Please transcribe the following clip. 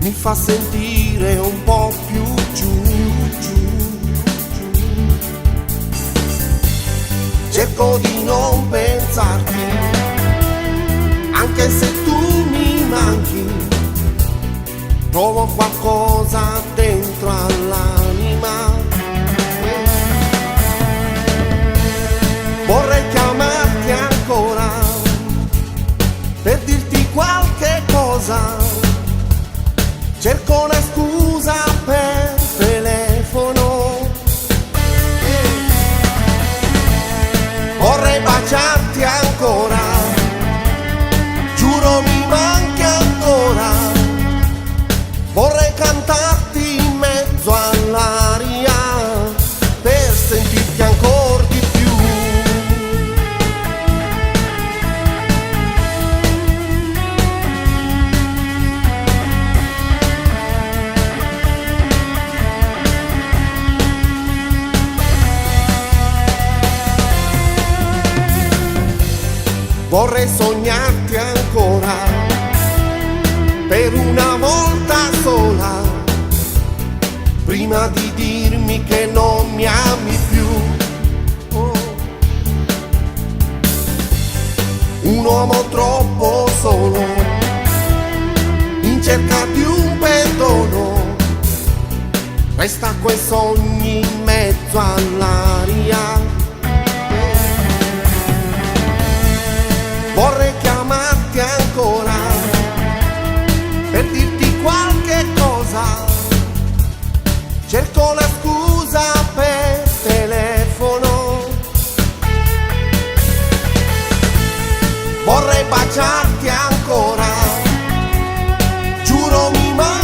mi fa sentire un po' più giù, giù. Cerco di non pensarti, anche se tu mi manchi, trovo qualcosa dentro all'anima. Vorrei chiamarti ancora per dirti qualche cosa, cerco una scusa per telefono. Vorrei baciarti ancora, giuro mi manchi ancora. Vorrei cantarti in mezzo all'aria per sentirti ancora di più. Vorrei sognarti ancora per una volta sola, prima di dirmi che non mi ami più. Oh. Un uomo troppo solo, in cerca di un perdono, resta quei sogni in mezzo all'aria. Vorrei chiamarti ancora per dirti qualche cosa, cerco la scusa per telefono. Vorrei baciarti ancora, giuro mi manca